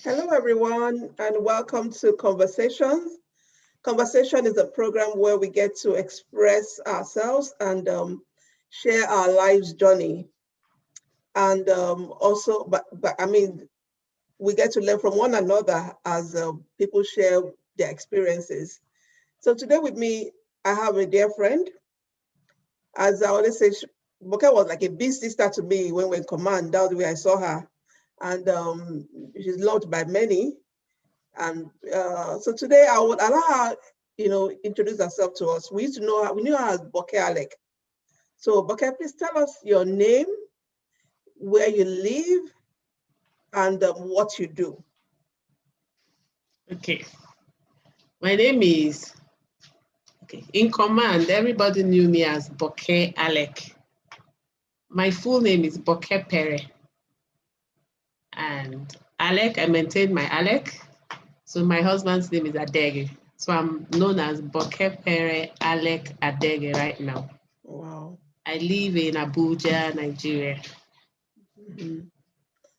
Hello, everyone, and welcome to Conversations. Conversation is a program where we get to express ourselves and share our life's journey. And also, I mean, we get to learn from one another as people share their experiences. So today with me, I have a dear friend. As I always say, Boke was like a big sister to me when we were in command. That was the way I saw her. And she's loved by many. And so today I would allow her, introduce herself to us. We knew her as Boke Alek. So Boke, please tell us your name, where you live, and what you do. Okay. My name is, in command, everybody knew me as Boke Alek. My full name is Boke Pere. And Alek, I maintain my Alek. So my husband's name is Adeghe. So I'm known as Boke Pere Alek Adeghe right now. Wow. I live in Abuja, Nigeria. Mm-hmm.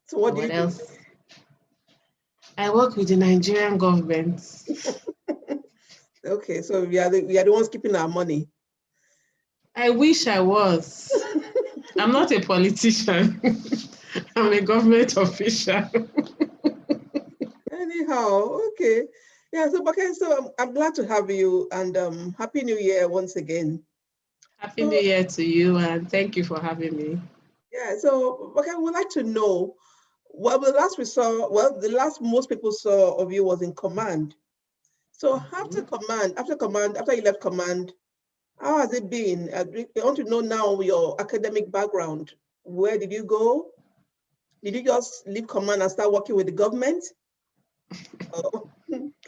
So what else? I work with the Nigerian government. Okay, so we are the ones keeping our money. I wish I was. I'm not a politician. I'm a government official. Anyhow, okay. Yeah, so I'm glad to have you, and Happy New Year once again. Happy New Year to you, and thank you for having me. Yeah, so I would like to know, the last most people saw of you was in command. So after you left command, how has it been? I want to know now your academic background. Where did you go? Did you just leave command and start working with the government?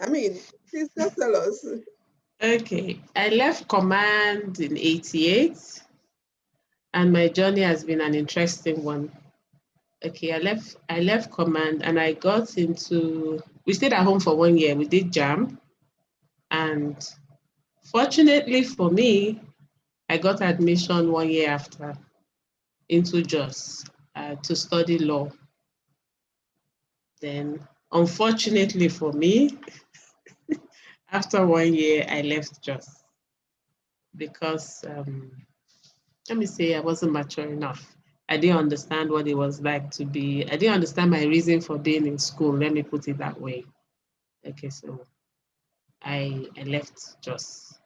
Please just tell us. Okay, I left command in '88, and my journey has been an interesting one. Okay, I left command and I got into, we stayed at home for 1 year. We did JAM, and fortunately for me, I got admission 1 year after into JOS to study law. Then, unfortunately for me, after 1 year, I left JOS because, let me say, I wasn't mature enough. I didn't understand what it was like to be, I didn't understand my reason for being in school, let me put it that way. Okay, so I left JOS.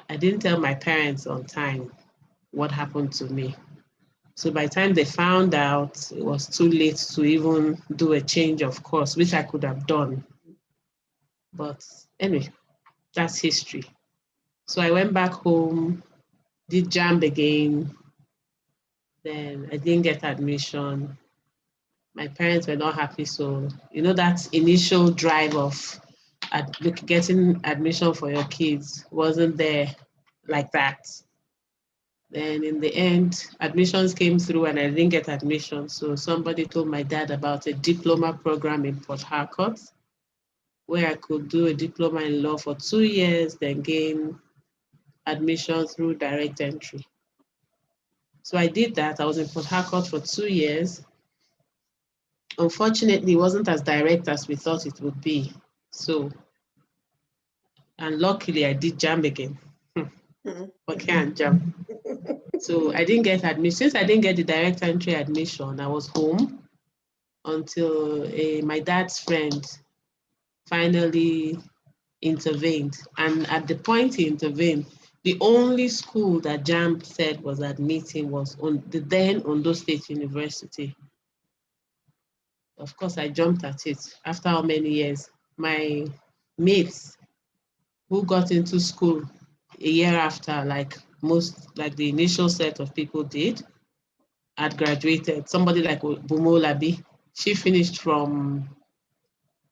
I didn't tell my parents on time what happened to me. So by the time they found out, it was too late to even do a change of course, which I could have done. But anyway, that's history. So I went back home, did JAMB again. Then I didn't get admission. My parents were not happy. So, that initial drive of getting admission for your kids wasn't there like that. Then in the end, admissions came through and I didn't get admission. So somebody told my dad about a diploma program in Port Harcourt, where I could do a diploma in law for 2 years, then gain admission through direct entry. So I did that. I was in Port Harcourt for 2 years. Unfortunately, it wasn't as direct as we thought it would be. So, and luckily I did JAMB again. But can't JAMB. So I didn't get admission. Since I didn't get the direct entry admission, I was home until my dad's friend finally intervened. And at the point he intervened, the only school that JAMB said was admitting was on the then Ondo State University. Of course, I jumped at it. After how many years? My mates who got into school a year after, like the initial set of people did, had graduated. Somebody like Bumo Labi, she finished from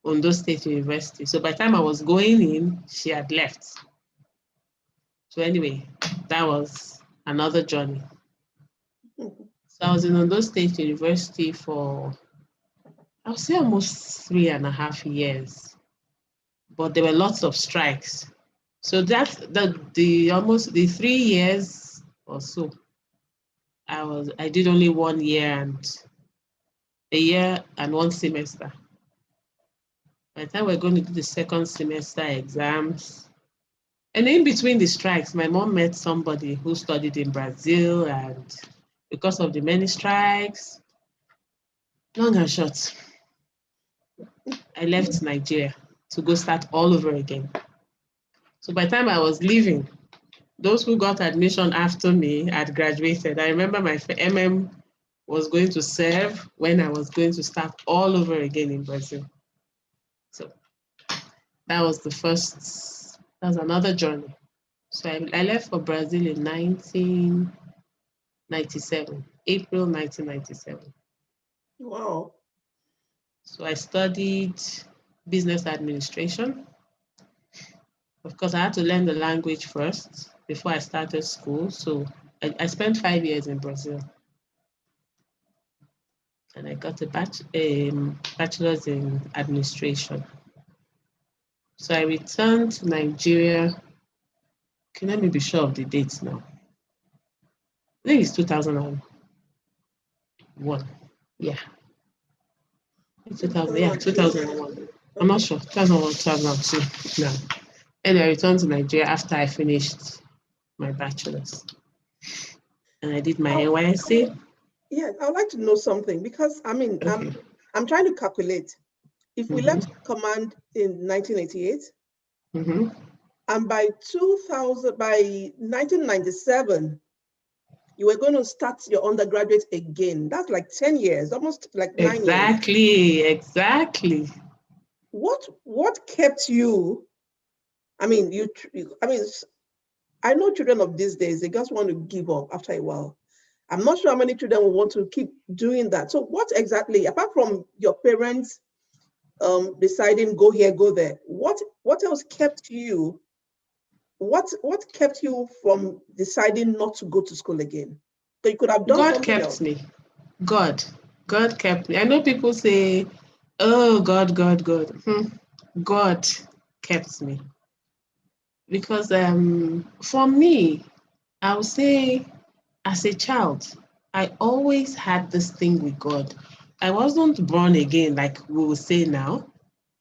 Ondo State University. So by the time I was going in, she had left. So anyway, that was another journey. So I was in Ondo State University for, I would say, almost 3.5 years. But there were lots of strikes. So that's almost the 3 years or so. I did only 1 year and 1 semester. By the time we're going to do the second semester exams, and in between the strikes, my mom met somebody who studied in Brazil, and because of the many strikes, long and short, I left Nigeria to go start all over again. So by the time I was leaving, those who got admission after me had graduated. I remember my was going to serve when I was going to start all over again in Brazil. So that was another journey. So I left for Brazil in 1997, April 1997. Wow. So I studied business administration. Of course, I had to learn the language first before I started school. So I spent 5 years in Brazil. And I got a bachelor's in administration. So I returned to Nigeria. Okay, let me be sure of the dates now. I think it's 2001. Yeah. 2001. I'm not sure. 2001, 2002. No. And I returned to Nigeria after I finished my bachelor's. And I did my NYSC. Yeah, I would like to know something because Okay. I'm trying to calculate. If we left command in 1988, and by 1997, you were going to start your undergraduate again. That's like 10 years, almost like 9 years. Exactly. What kept you? I know children of these days, they just want to give up after a while. I'm not sure how many children will want to keep doing that. So what exactly, apart from your parents deciding go here, go there, what else kept you? What kept you from deciding not to go to school again? So you could have done God something kept else. me. God kept me. I know people say, oh, God. God kept me. Because for me, I would say as a child, I always had this thing with God. I wasn't born again, like we will say now.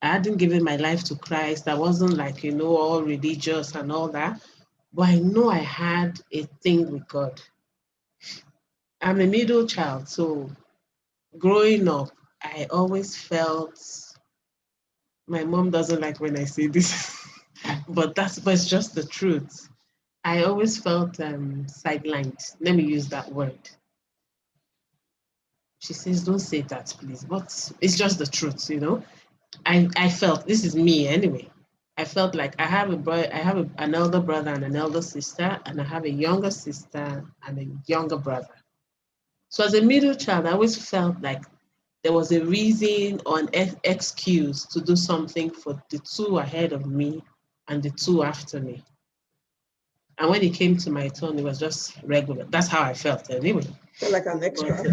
I hadn't given my life to Christ. I wasn't like, all religious and all that. But I know I had a thing with God. I'm a middle child, so growing up, I always felt, my mom doesn't like when I say this, but it's just the truth. I always felt sidelined. Let me use that word. She says, don't say that, please. But it's just the truth, I felt, this is me anyway. I felt like I have an elder brother and an elder sister, and I have a younger sister and a younger brother. So as a middle child, I always felt like there was a reason or an excuse to do something for the two ahead of me and the two after me. And when it came to my turn, it was just regular. That's how I felt anyway. Felt like an extra.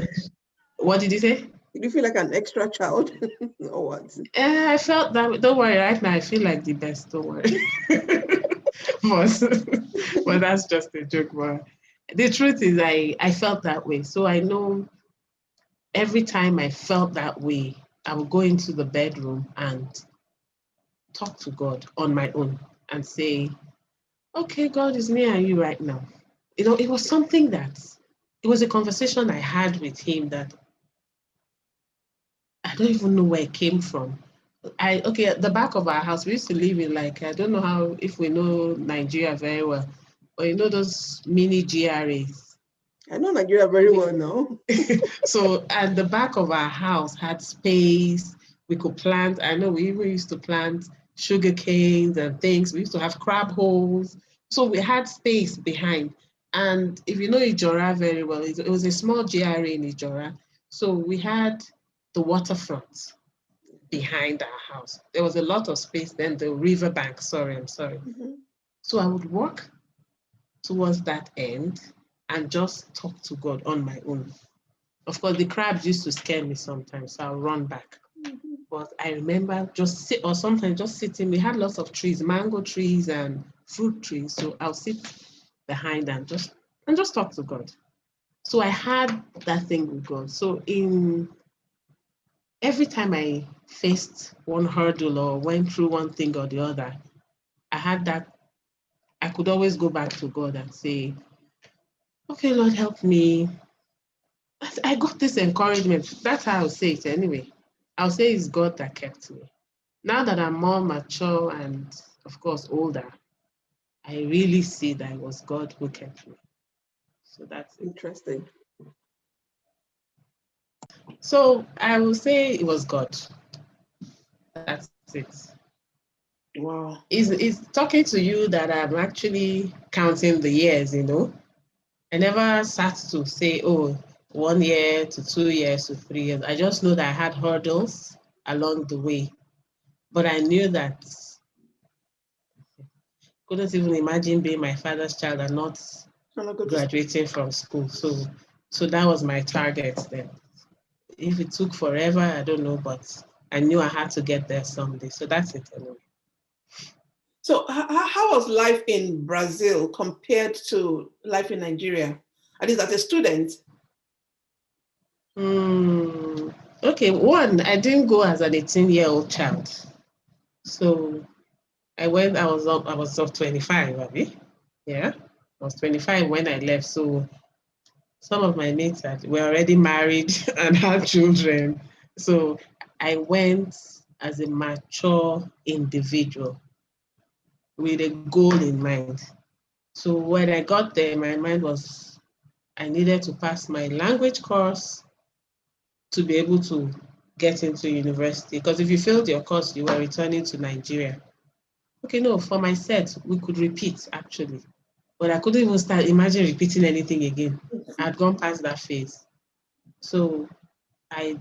What did you say? Did you feel like an extra child or what? I felt that. Don't worry, right now I feel like the best. Don't worry. but that's just a joke. But the truth is, I felt that way. So I know every time I felt that way, I would go into the bedroom and talk to God on my own and say, okay, God, is me and you right now. It was something it was a conversation I had with him that I don't even know where it came from. At the back of our house, we used to live in I don't know if we know Nigeria very well, but those mini GRAs. I know Nigeria very well now. So at the back of our house had space. We could plant. I know we even used to plant sugar canes and things. We used to have crab holes. So we had space behind. And if you know Ijora very well, it was a small GRA in Ijora. So we had the waterfront behind our house. There was a lot of space then, the riverbank, I'm sorry. So I would walk towards that end and just talk to God on my own. Of course, the crabs used to scare me sometimes, so I'll run back. But I remember sometimes just sitting. We had lots of trees, mango trees and fruit trees. So I'll sit behind and just talk to God. So I had that thing with God. So in every time I faced one hurdle or went through one thing or the other, I could always go back to God and say, okay, Lord, help me. I got this encouragement. That's how I'll say it anyway. I'll say it's God that kept me. Now that I'm more mature and, of course, older, I really see that it was God who kept me. So that's it. Interesting. So I will say it was God. That's it. Wow. It's talking to you that I'm actually counting the years, I never sat to say, oh, 1 year to 2 years to 3 years. I just know that I had hurdles along the way. But I knew that couldn't even imagine being my father's child and not graduating from school. So that was my target then. If it took forever, I don't know, but I knew I had to get there someday. So that's it anyway. So how was life in Brazil compared to life in Nigeria? At least as a student. Okay, one, I didn't go as an 18-year-old child. So I was of 25, Abby. Yeah, I was 25 when I left. So some of my mates were already married and had children. So I went as a mature individual with a goal in mind. So when I got there, my mind was I needed to pass my language course to be able to get into university. Because if you failed your course, you were returning to Nigeria. Okay, no, for my set, we could repeat actually. But I couldn't even imagine repeating anything again. I'd gone past that phase. So I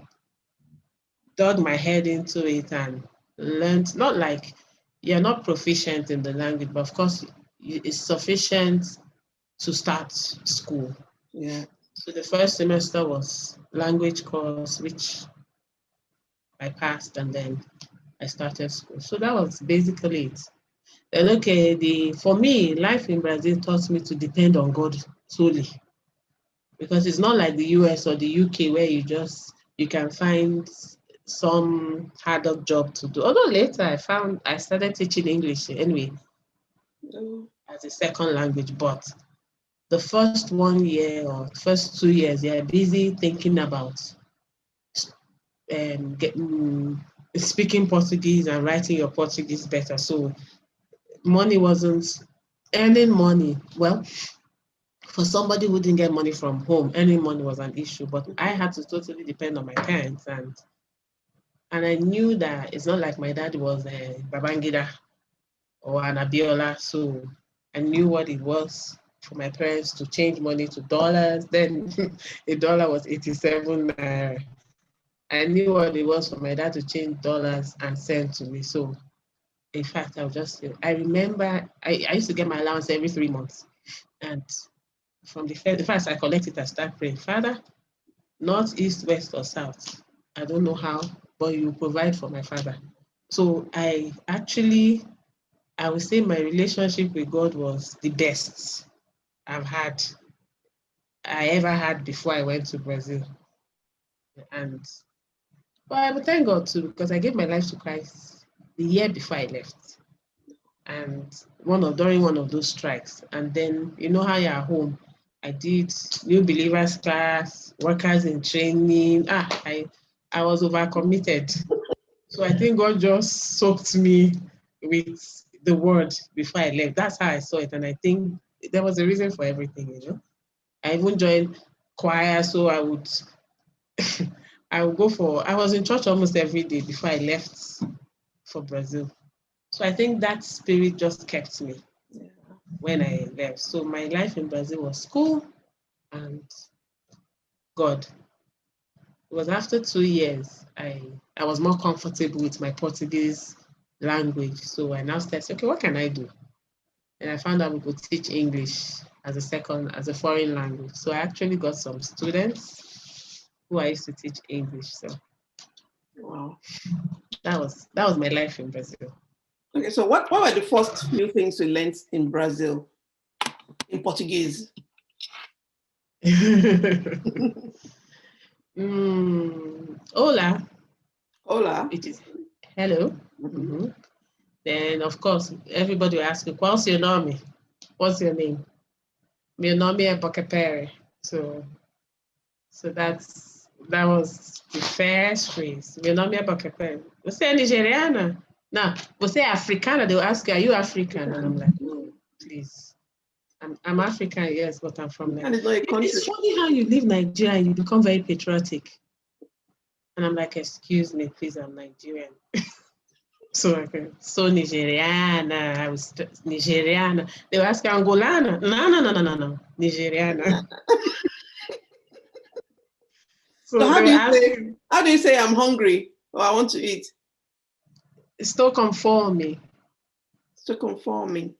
dug my head into it and learned, not like you're not proficient in the language, but of course it's sufficient to start school. Yeah. So the first semester was language course, which I passed, and then I started school. So that was basically it. And okay, for me, life in Brazil taught me to depend on God solely. Because it's not like the US or the UK where you can find some hard up job to do. Although later I started teaching English anyway as a second language, but the first 1 year or first 2 years, you're busy thinking about speaking Portuguese and writing your Portuguese better. So money wasn't earning money. Well, for somebody who didn't get money from home, earning money was an issue. But I had to totally depend on my parents, and I knew that it's not like my dad was a Babangida or an Abiola, so I knew what it was for my parents to change money to dollars. Then a dollar was 87 naira. I knew what it was for my dad to change dollars and send to me. So in fact, I remember I used to get my allowance every 3 months. And from the first I collect it, I start praying, Father, north, east, west, or south. I don't know how, but you provide for my father. So I would say my relationship with God was the best I ever had before I went to Brazil. And but I would thank God too, because I gave my life to Christ the year before I left. And during one of those strikes. And then you know how you're at home. I did new believers class, workers in training. I was overcommitted. So I think God just soaked me with the word before I left. That's how I saw it. And I think there was a reason for everything. I even joined choir, so I would I was in church almost every day before I left for Brazil. So I think that spirit just kept me when I left. So my life in Brazil was school and God. It was after 2 years I was more comfortable with my Portuguese language. So I now started, okay, what can I do? And I found out we could teach English as a foreign language. So I actually got some students who I used to teach English. So wow. That was my life in Brazil. Okay, so what were the first few things you learned in Brazil in Portuguese? Hola. Hola. which is hello. Mm-hmm. Then, of course, everybody will ask you, what's your name? What's your name? My name is Boke Alek. So that was the first phrase. My name is Boke Alek. Você é Nigeriana? No. Você é Africana? They will ask you, are you African? And I'm like, no, please. I'm African, yes, but I'm from And it's not a Nigeria. country. It's funny how you leave Nigeria and you become very patriotic. And I'm like, excuse me, please, I'm Nigerian. So Nigeriana. I was Nigeriana. They were asking Angolana. No. Nigeriana. So So they were asking. how do you say I'm hungry or I want to eat? Still conforming. Still conforming.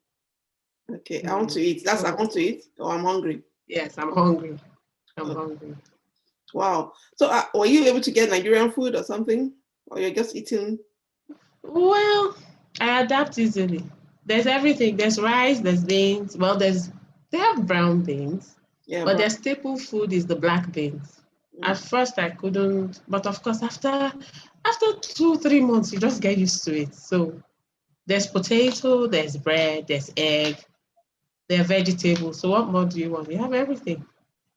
Okay, I want to eat. That's I want to eat or I'm hungry. Yes, I'm hungry. I'm hungry. Wow. So were you able to get Nigerian food or something? Or you're just eating? Well, I adapt easily. There's everything. There's rice, there's beans. Well, they have brown beans, Yeah, but their staple food is the black beans. At first I couldn't, but of course after 2-3 months you just get used to it. So there's potato, there's bread, there's egg, there are vegetables. So what more do you want? We have everything.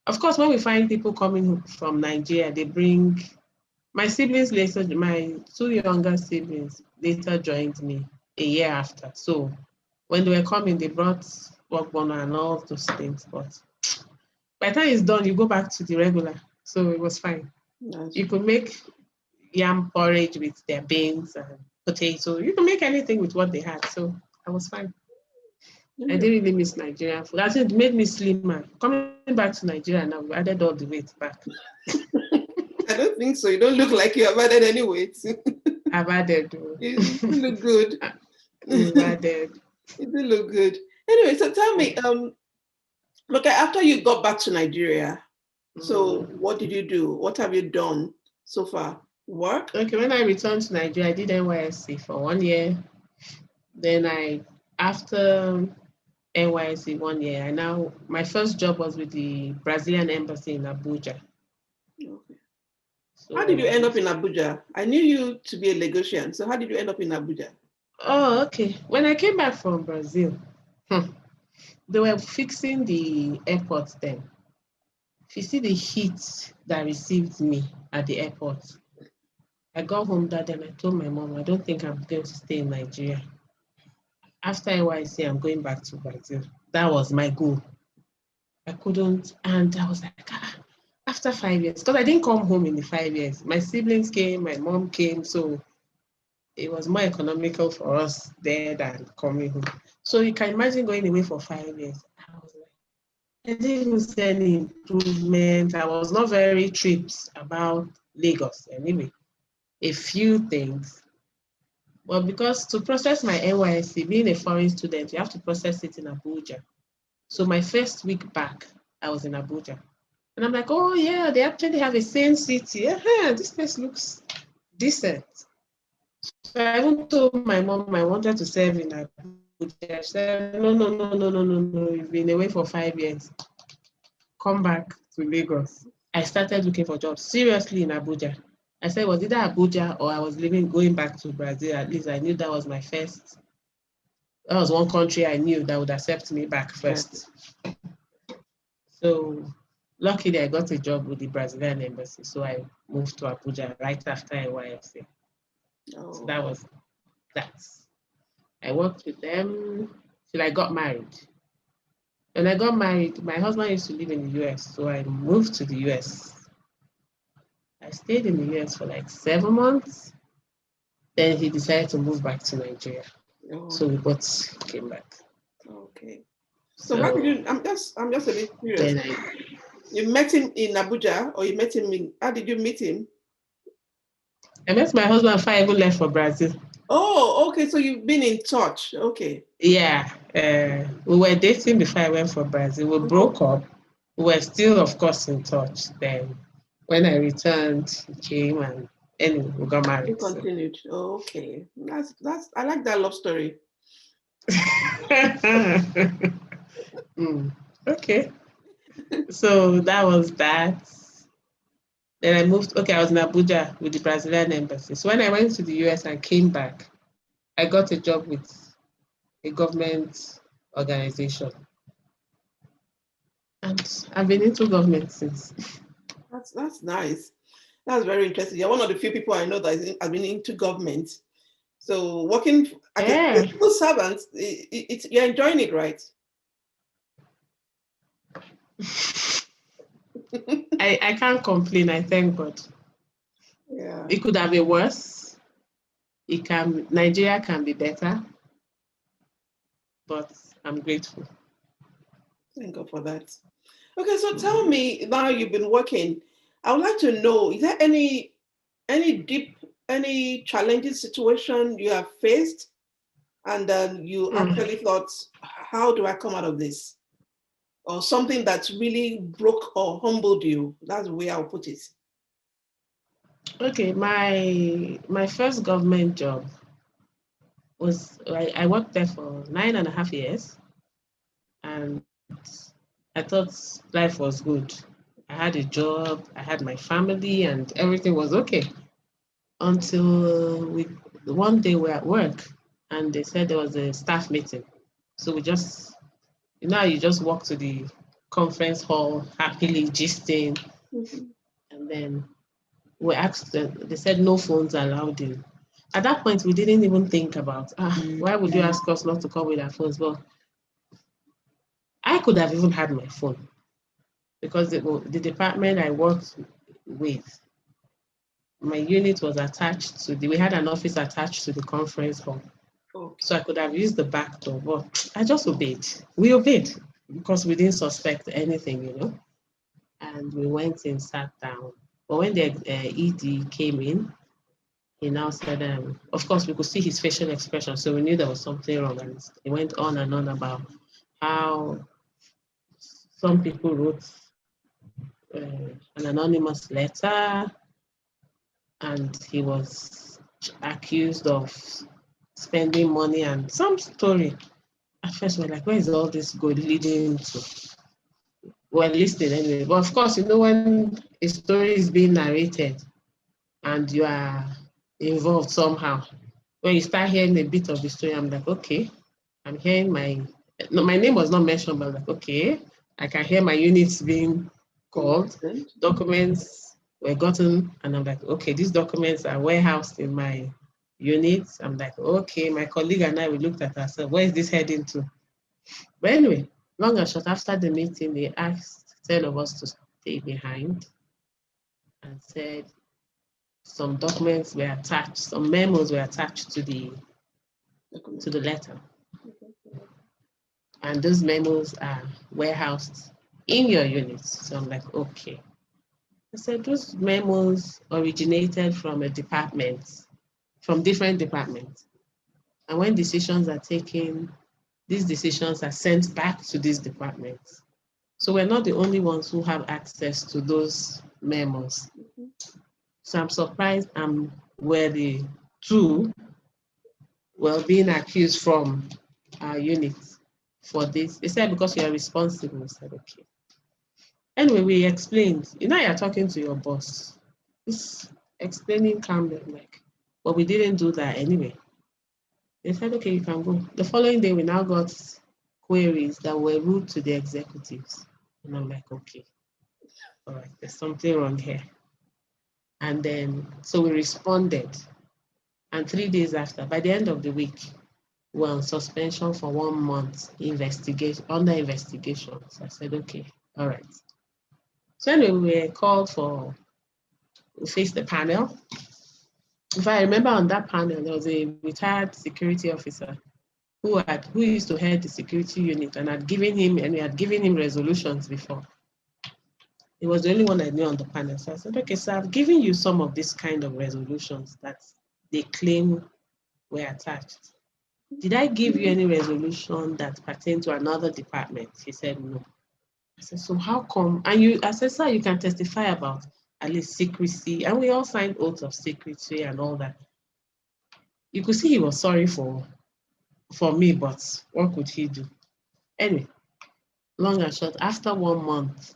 Of course, when we find people coming from Nigeria, they bring my siblings later, my 2 younger siblings later joined me a year after. So when they were coming, they brought work burner and all those things. But by the time it's done, you go back to the regular. So it was fine. You could make yam porridge with their beans and potato. You can make anything with what they had. So I was fine. I didn't really miss Nigerian food. It made me slimmer. Coming back to Nigeria now, we added all the weight back. I don't think so. You don't look like you have added any weight. I've added. You look good. You've added. You do look good. Anyway, so tell me, look, after you got back to Nigeria, so what did you do? What have you done so far? Work? Okay, when I returned to Nigeria, I did NYSC for 1 year. Then after NYSC 1 year, my first job was with the Brazilian embassy in Abuja. Okay. So how did you end up in Abuja? I knew you to be a Lagosian, so how did you end up in Abuja? Oh, okay. When I came back from Brazil, they were fixing the airport then. If you see the heat that received me at the airport, I got home that day and I told my mom, I don't think I'm going to stay in Nigeria. After NYC, I'm going back to Brazil. That was my goal. I couldn't, and I was like, after 5 years, because I didn't come home in the 5 years. My siblings came, my mom came, so it was more economical for us there than coming home. So you can imagine going away for 5 years. I was like, I didn't see any improvement. I was not very tripped about Lagos anyway. A few things. Well, because to process my NYSC, being a foreign student, you have to process it in Abuja. So my first week back, I was in Abuja. And I'm like, oh yeah, they actually have a same city. This place looks decent. So I even told my mom I wanted to serve in Abuja. She said, no. You've been away for 5 years. Come back to Lagos. I started looking for jobs seriously in Abuja. I said, was either Abuja or I was going back to Brazil. At least I knew that was that was one country I knew that would accept me back first. So luckily I got a job with the Brazilian embassy. So I moved to Abuja right after NYSC. So that was that. I worked with them till I got married. When I got married, my husband used to live in the US. So I moved to the US. I stayed in the US for like 7 months. Then he decided to move back to Nigeria. So we both came back. Okay. So why did you? I'm just a bit curious. You met him in Abuja, or you met him in? How did you meet him? I met my husband before I even left for Brazil. Oh, okay. So you've been in touch. Okay. Yeah. We were dating before I went for Brazil. We broke up. We were still, of course, in touch. Then when I returned, he came and anyway, we got married. You continued. So. Oh, okay. That's I like that love story. Okay. So that was that. Then I moved, okay, I was in Abuja with the Brazilian embassy. So when I went to the US and came back, I got a job with a government organization. And I've been into government since. That's nice. That's very interesting. You're one of the few people I know that have been into government. So working as a civil servant, you're enjoying it, right? I can't complain. I thank God. Yeah. It could have been worse. Nigeria can be better, but I'm grateful. Thank God for that. Okay, so tell me, now you've been working, I would like to know, is there any challenging situation you have faced and then you actually thought, how do I come out of this? Or something that really broke or humbled you? That's the way I'll put it. Okay, my first government job was, I worked there for 9.5 years, and I thought life was good. I had a job, I had my family, and everything was okay. Until one day we were at work, and they said there was a staff meeting. So we just, you just walk to the conference hall, happily gisting, and then we asked them, they said no phones allowed in. At that point, we didn't even think about, why would you ask us not to come with our phones? Well, I could have even had my phone because the department I worked with, my unit was attached to we had an office attached to the conference hall. Okay. So I could have used the back door, but I just obeyed. We obeyed because we didn't suspect anything, And we went in, sat down. But when the ED came in, he now said, of course, we could see his facial expression, so we knew there was something wrong. And he went on and on about how some people wrote an anonymous letter, and he was accused of spending money and some story. At first, we're like, where is all this good leading to? We're listening anyway. But of course, when a story is being narrated and you are involved somehow, when you start hearing a bit of the story, I'm like, okay, I'm hearing my name was not mentioned, but I'm like, okay, I can hear my units being called, documents were gotten, and I'm like, okay, these documents are warehoused in my unit. I'm like, okay, my colleague and I, we looked at ourselves, where is this heading to? But anyway, long and short, after the meeting, they asked 10 of us to stay behind and said some documents were attached, some memos were attached to the letter. And those memos are warehoused in your unit. So I'm like, okay. I said, those memos originated from a department, from different departments. And when decisions are taken, these decisions are sent back to these departments. So we're not the only ones who have access to those memos. So I'm surprised we're the two being accused from our unit for this. They said, because you are responsible. I said, okay. Anyway, we explained, you're talking to your boss. It's explaining calmly, but we didn't do that anyway. They said, okay, you can go. The following day, we now got queries that were rude to the executives. And I'm like, okay, all right, there's something wrong here. And then, so we responded. And 3 days after, by the end of the week, we were on suspension for 1 month, under investigation. So I said, okay, all right. So anyway, we were called we faced the panel. If I remember, on that panel, there was a retired security officer who used to head the security unit, and we had given him resolutions before. He was the only one I knew on the panel. So I said, okay, so I've given you some of these kind of resolutions that they claim were attached. Did I give you any resolution that pertained to another department? He said, no. I said, so how come? And I said, sir, you can testify about at least secrecy. And we all signed oaths of secrecy and all that. You could see he was sorry for me, but what could he do? Anyway, long and short, after 1 month,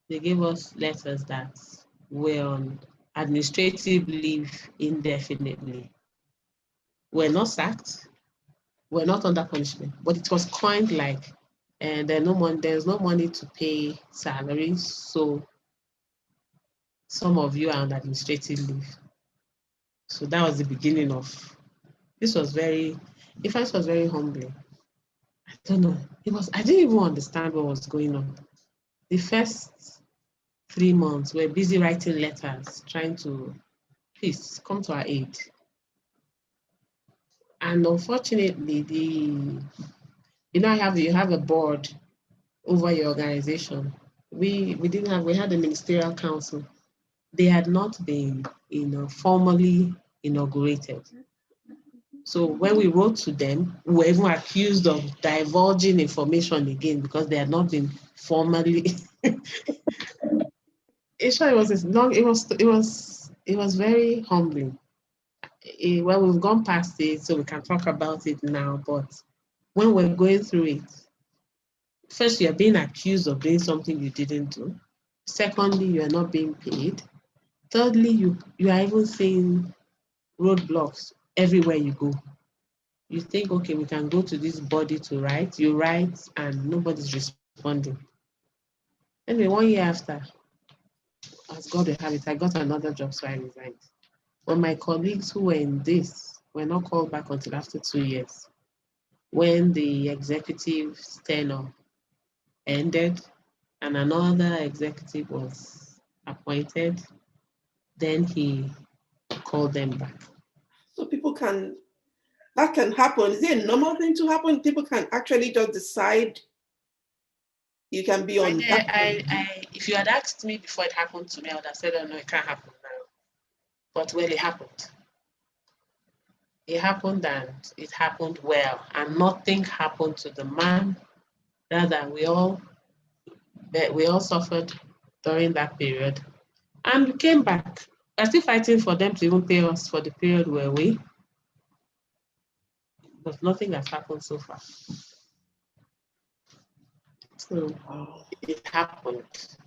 they gave us letters that were on administrative leave indefinitely. We're not sacked, we're not under punishment, but it was coined like, and there's no money to pay salaries, so some of you are on administrative leave. So that was the beginning of, this was very, in fact, it was very humbling. I don't know, I didn't even understand what was going on. The first 3 months, we're busy writing letters, trying to, please come to our aid. And unfortunately, you have a board over your organization. We had a ministerial council. They had not been, formally inaugurated. So when we wrote to them, we were even accused of divulging information again because they had not been formally. It was very humbling. Well, we've gone past it, so we can talk about it now. But when we're going through it, first, you're being accused of doing something you didn't do. Secondly, you are not being paid. Thirdly, you are even seeing roadblocks everywhere you go. You think, okay, we can go to this body to write. You write, and nobody's responding. Anyway, 1 year after, as God will have it, I got another job, so I resigned. But my colleagues who were in this were not called back until after 2 years, when the executive tenure ended and another executive was appointed. Then he called them back. So that can happen. Is it a normal thing to happen? People can actually just decide you can be on. If you had asked me before it happened to me, I would have said, oh no, it can't happen now. But well, it happened. It happened, and it happened well. And nothing happened to the man. Rather, we all suffered during that period. And we came back. We're still fighting for them to even pay us for the period we're away. But nothing has happened so far. So it happened.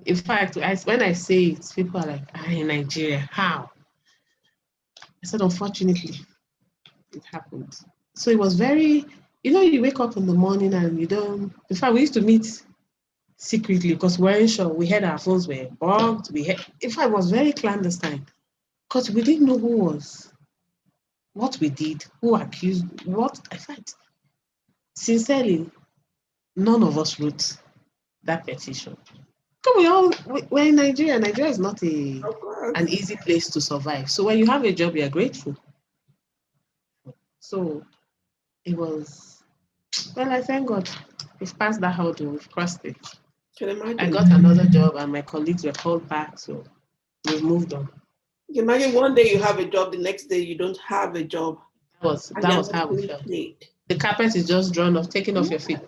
In fact, when I say it, people are like, in Nigeria, how? I said, unfortunately, it happened. So it was very, you wake up in the morning and you don't, in fact, we used to meet secretly because we weren't sure. We had our phones were bugged. In fact, it was very clandestine because we didn't know who was, what we did, who accused, what. In fact, sincerely, none of us wrote that petition. We're in Nigeria. Nigeria is not an easy place to survive. So when you have a job, you're grateful. So it was, well, I thank God we've passed that hurdle, we've crossed it. Can imagine. I got another job and my colleagues were called back, so we've moved on. You can imagine one day you have a job, the next day you don't have a job. That was how we felt. The carpet is just drawn off, taken off your feet.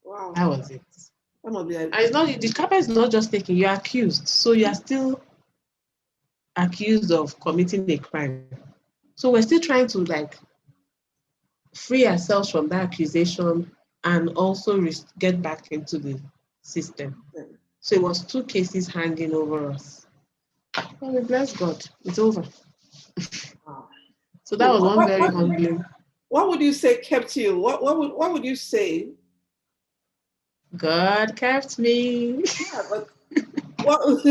Wow. That was it. And it's not, the carpet is not just taken, you're accused. So you are still accused of committing a crime. So we're still trying to free ourselves from that accusation and also get back into the system. So it was 2 cases hanging over us. Well, we bless God, it's over. So that was one very humbling. What would you say kept you? What would you say? God kept me. Yeah, but what?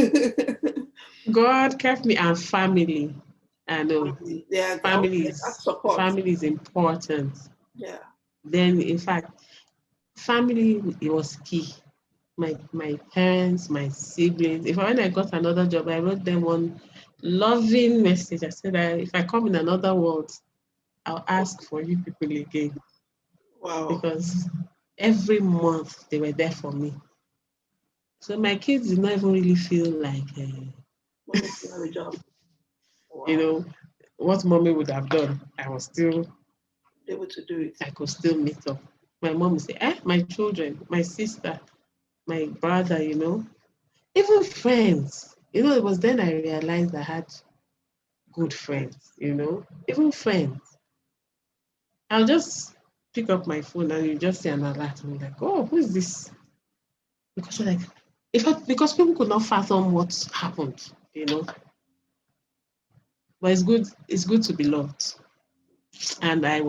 God kept me, and family. I know. Family is important. Yeah. Then, in fact, family, it was key. My parents, my siblings. When I got another job, I wrote them one loving message. I said that if I come in another world, I'll ask for you people again. Wow. Because every month they were there for me. So my kids did not even really feel like a job. Wow. What mommy would have done, I was still able to do it. I could still meet up. My mom would say, my children, my sister, my brother, even friends. It was then I realized I had good friends, even friends. I'll just pick up my phone and you just see an alert. I'm like, oh, who is this? Because you're like, Because people could not fathom what happened, But it's good to be loved. And I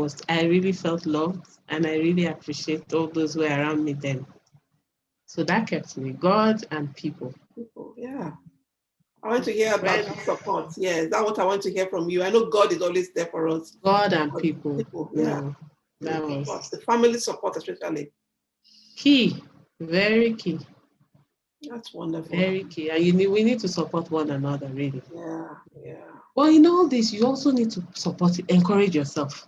really felt loved, and I really appreciate all those who were around me then. So that kept me, God and people. People, yeah. I want to hear about that support. Yeah, that's what I want to hear from you. I know God is always there for us. God and people. People, yeah. That was the family support, especially. Key, very key. That's wonderful. Very key. And we need to support one another, really. Yeah, yeah. Well, in all this, you also need to encourage yourself.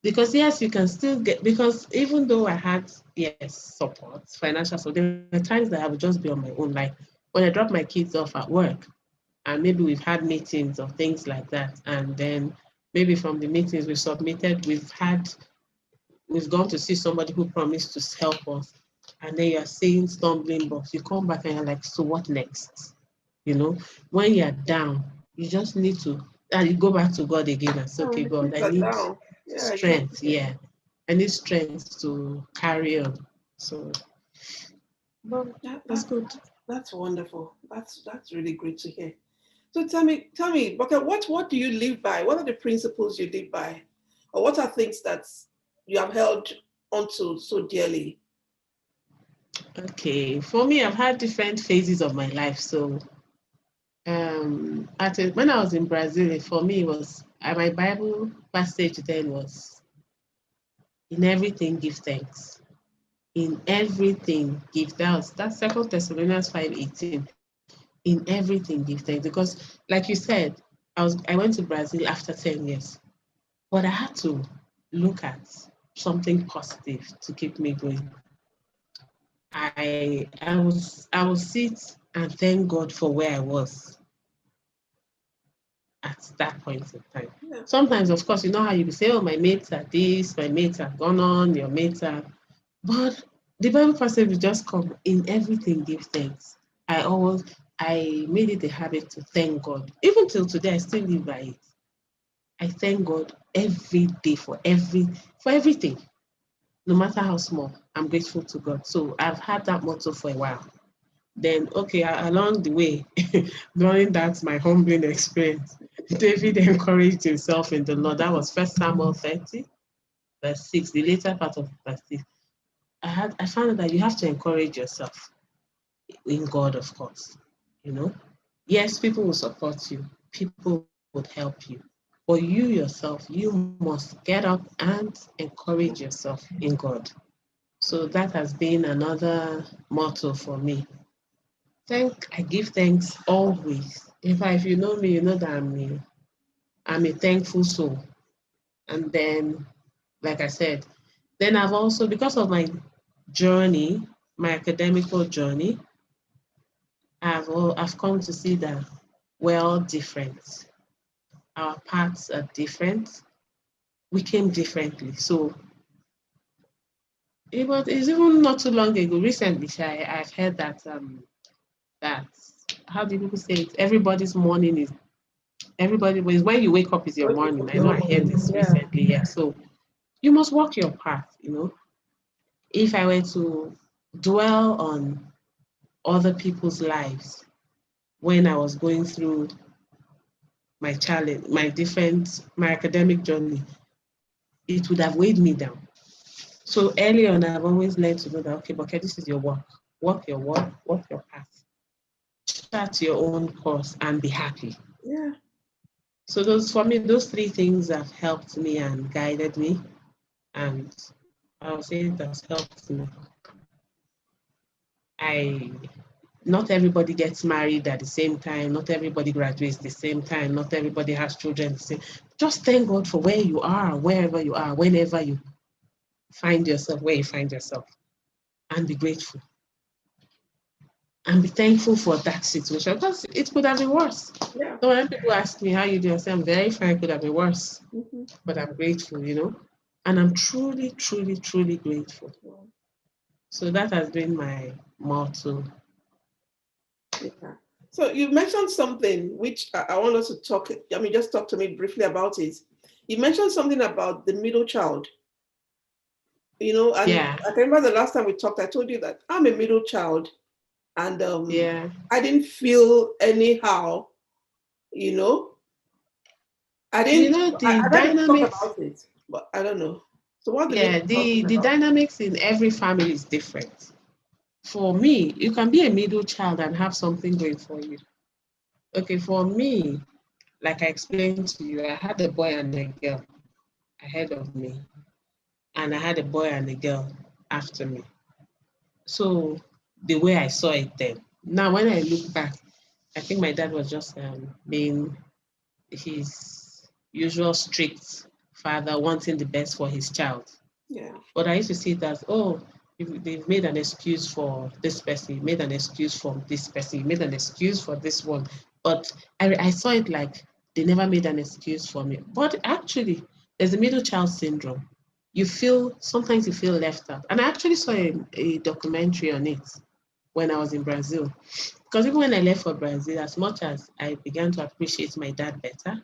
Because yes, you can still because even though I had, yes, support, financial support, there were times that I would just be on my own. Like when I drop my kids off at work, and maybe we've had meetings or things like that. And then maybe from the meetings we've submitted, we've gone to see somebody who promised to help us. And then you're seeing stumbling blocks. You come back and you're like, so what next? When you're down, you just need to, and you go back to God again and say, okay, God, I need strength. Yeah. I need strength to carry on. So, well, that's good. That's wonderful. That's really great to hear. So tell me, Boke, what do you live by? What are the principles you live by? Or what are things that you have held onto so dearly? Okay. For me, I've had different phases of my life. So when I was in Brazil, for me, it was my Bible passage then was, in everything give thanks. In everything give thanks. That's 2 Thessalonians 5:18. In everything give thanks. Because like you said, I went to Brazil after 10 years. But I had to look at something positive to keep me going. I will sit and thank God for where I was at that point in time. Yeah. Sometimes, of course, you know how you say, oh, my mates are this, my mates are gone on, your mates are. But the Bible passage will just come, in everything give thanks. I made it a habit to thank God. Even till today, I still live by it. I thank God every day for everything, no matter how small. I'm grateful to God. So I've had that motto for a while. Then, okay, along the way, during that my humbling experience, David encouraged himself in the Lord. That was 1 Samuel 30, verse 6, the later part of verse 6. I found out that you have to encourage yourself in God, of course. Yes, people will support you. People would help you. But you yourself, you must get up and encourage yourself in God. So that has been another motto for me. I give thanks always. If you know me, you know that I'm a thankful soul. And then, like I said, then I've also, because of my journey, my academical journey, I've come to see that we're all different. Our paths are different. We came differently. So it's even not too long ago, recently, I've heard that how do people say it? Everybody's morning is when you wake up is your morning. I know I heard this recently. Yeah. So you must walk your path, If I were to dwell on other people's lives when I was going through my challenge, my academic journey, it would have weighed me down. So early on, I've always learned to know that, okay, but this is your work. Walk your path. Chart your own course and be happy. Yeah. So those 3 things have helped me and guided me. And I would say it has helped me. Not everybody gets married at the same time. Not everybody graduates the same time. Not everybody has children the same. Just thank God for where you are, wherever you are, whenever you find yourself, where you find yourself, and be grateful. And be thankful for that situation, because it could have been worse. Yeah. So when people ask me how you do, I say I'm very fine, it could have been worse. Mm-hmm. But I'm grateful, and I'm truly, truly, truly grateful. So that has been my motto. Yeah. So you mentioned something which I want us to talk, just talk to me briefly about it. You mentioned something about the middle child. And yeah. I remember the last time we talked, I told you that I'm a middle child. And Yeah. I didn't feel anyhow, I didn't, The I heard people talk dynamics, about it, but I don't know. So what's the yeah, middle person the about? dynamics in every family is different. For me, you can be a middle child and have something going for you. Okay, for me, like I explained to you, I had a boy and a girl ahead of me, and I had a boy and a girl after me. So the way I saw it then. Now, when I look back, I think my dad was just being his usual strict father, wanting the best for his child. Yeah. But I used to see it as, oh, they've made an excuse for this person, made an excuse for this person, made an excuse for this one. But I saw it like they never made an excuse for me. But actually, there's a middle child syndrome. Sometimes you feel left out. And I actually saw a documentary on it when I was in Brazil. Because even when I left for Brazil, as much as I began to appreciate my dad better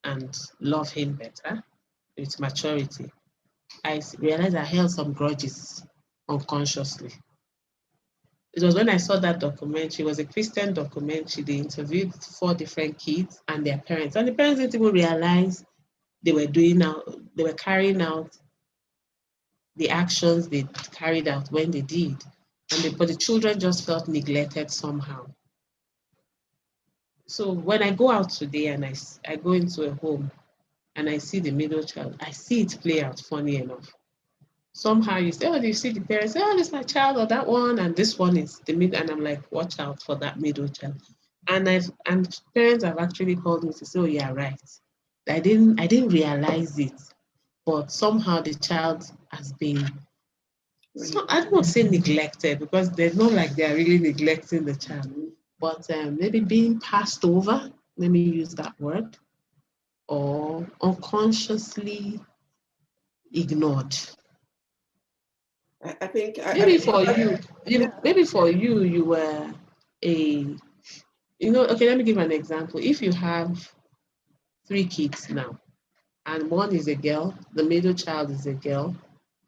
and love him better with maturity, I realized I held some grudges unconsciously. It was when I saw that documentary, it was a Christian documentary. They interviewed 4 different kids and their parents. And the parents didn't even realize they were carrying out the actions they carried out when they did. But the children just felt neglected somehow. So when I go out today and I go into a home and I see the middle child, I see it play out, funny enough. Somehow you say, oh, you see the parents, oh, this is my child or that one, and this one is the middle, and I'm like, watch out for that middle child. And parents have actually called me to say, oh, yeah, right. I didn't realize it, but somehow the child has been, so I don't want to say neglected, because they're not like they're really neglecting the child, but maybe being passed over, let me use that word, or unconsciously ignored. I think Maybe for you, you were a, okay, let me give an example. If you have 3 kids now, and one is a girl, the middle child is a girl,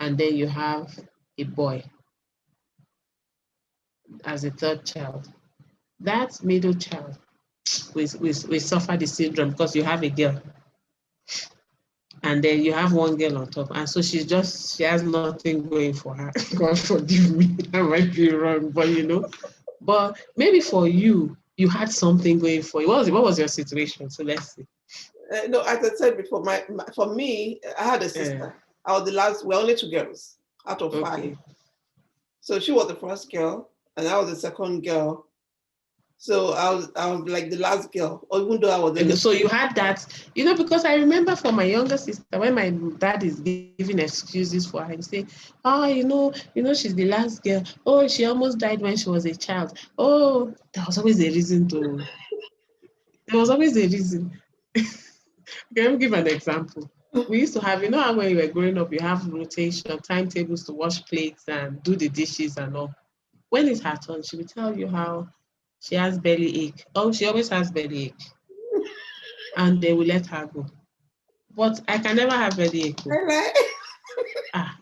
and then you have a boy as a third child, that middle child will suffer the syndrome because you have a girl, and then you have one girl on top, and so she has nothing going for her. God forgive me, I might be wrong, but maybe for you, you had something going for you. What was your situation? So let's see. no, as I said before, for me, I had a sister. I was the last. We're only 2 girls out of 5. Okay. So she was the first girl, and I was the second girl. So I was like the last girl, or even though I was in the. So you had that, because I remember for my younger sister, when my dad is giving excuses for her, he say, oh, she's the last girl. Oh, she almost died when she was a child. Oh, there was always a reason. Let me give an example. We used to have, how when you were growing up, you have rotation, timetables to wash plates and do the dishes and all. When it's her turn, she will tell you how she has belly ache. Oh, she always has belly ache. And they will let her go. But I can never have belly ache.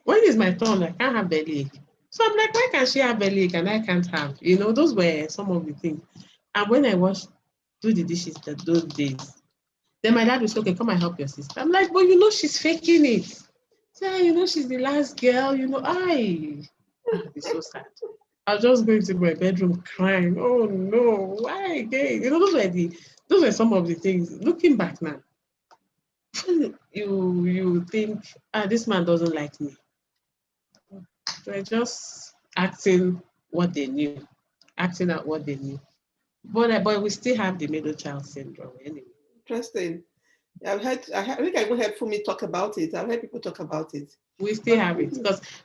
When it's my turn, I can't have belly ache. So I'm like, why can't she have belly ache and I can't have? Those were some of the things. And when I do the dishes those days, then my dad will say, okay, come and help your sister. I'm like, but she's faking it. Say, she's the last girl, I'd be so sad. I was just going to my bedroom crying. Oh no, why again? Those were some of the things. Looking back now, you think, this man doesn't like me. They're just acting acting out what they knew. But we still have the middle child syndrome anyway. Interesting. I think I even heard Fumi talk about it. I've heard people talk about it. We still have it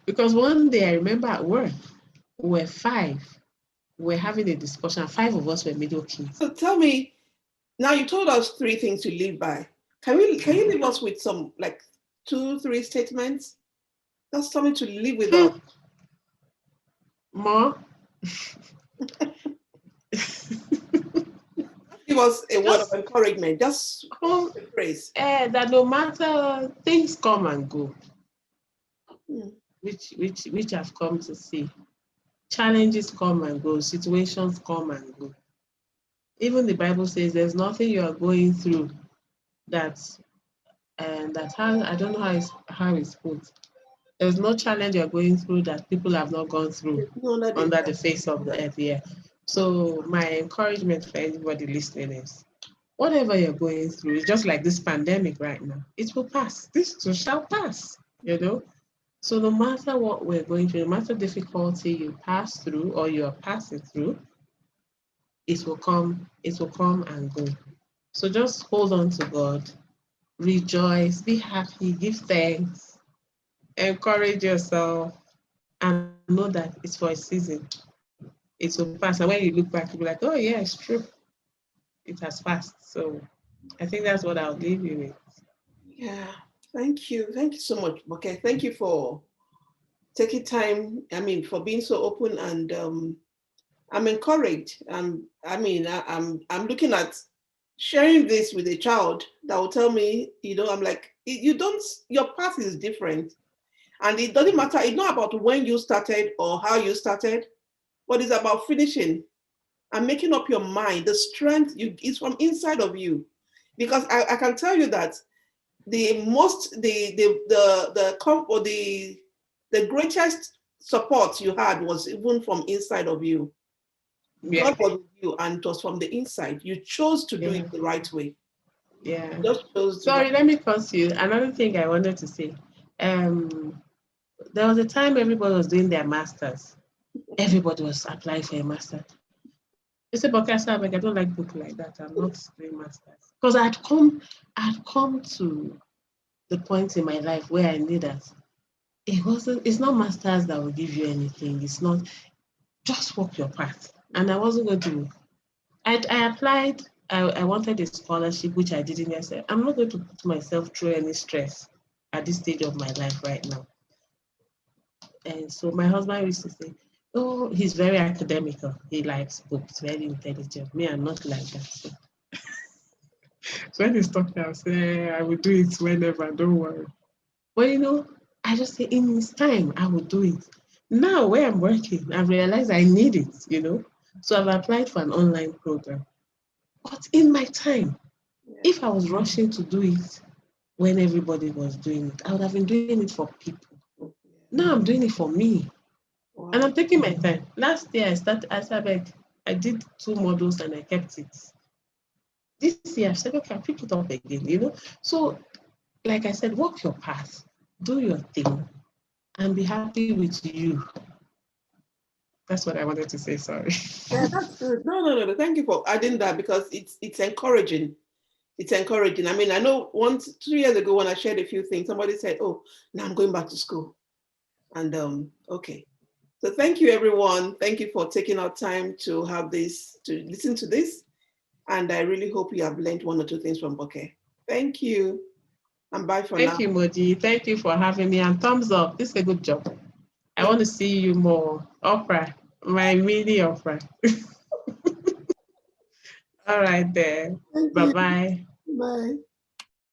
because one day I remember at work, we were 5. We're having a discussion. 5 of us were middle kids. So tell me, now you told us 3 things to live by. Can you leave us with some 2, 3 statements? That's something to live without. More. Give us a word of encouragement. Just a phrase. That no matter, things come and go, which I've come to see. Challenges come and go, situations come and go. Even the Bible says there's nothing you are going through that that has, I don't know how it's put. There's no challenge you're going through that people have not gone through under the face of the earth here. So my encouragement for anybody listening is whatever you're going through, it's just like this pandemic right now. It will pass. This too shall pass, you know. So no matter what we're going through, no matter difficulty you pass through or you are passing through, it will come and go. So just hold on to God, rejoice, be happy, give thanks, encourage yourself, and know that it's for a season. It will pass. And when you look back, you'll be like, oh yeah, it's true. It has passed. So I think that's what I'll leave you with. Yeah, thank you. Thank you so much, Boke. Thank you for taking time, for being so open, and I'm encouraged. I'm looking at sharing this with a child that will tell me, I'm like, your path is different. And it doesn't matter, it's not about when you started or how you started, but it's about finishing and making up your mind. The strength is from inside of you. Because I can tell you that the greatest support you had was even from inside of you. Yeah. God was with you, and it was from the inside. You chose to do it the right way. Yeah. Just chose Sorry, let me cut you. Another thing I wanted to say. There was a time everybody was doing their masters. Everybody was applying for a master. They said, but I don't like book like that. I'm not doing masters. Because I'd come to the point in my life where I knew that it's not masters that will give you anything. It's not, just walk your path. And I wasn't going to, I applied, I wanted a scholarship, which I didn't. I said, I'm not going to put myself through any stress at this stage of my life right now. And so my husband used to say, oh, he's very academical. He likes books, very intelligent. Me, I'm not like that. So when he's talking, I'll say, I will do it whenever, don't worry. But I just say, in his time, I will do it. Now, where I'm working, I've realized I need it. So I've applied for an online program. But in my time, if I was rushing to do it when everybody was doing it, I would have been doing it for people. Now I'm doing it for me. Wow. And I'm taking my time. Last year, I did 2 modules and I kept it. This year, I said, okay, I'll pick it up again. So, like I said, walk your path, do your thing, and be happy with you. That's what I wanted to say, sorry. Yeah, that's good. No. Thank you for adding that, because it's encouraging. It's encouraging. I know 2 years ago when I shared a few things, somebody said, oh, now I'm going back to school. And okay. So thank you, everyone. Thank you for taking our time to listen to this. And I really hope you have learned 1 or 2 things from Boke. Thank you. And bye for now. Thank you, Moji. Thank you for having me. And thumbs up. This is a good job. I want to see you more. Oprah, my mini Oprah. All right, then. Bye-bye. Bye.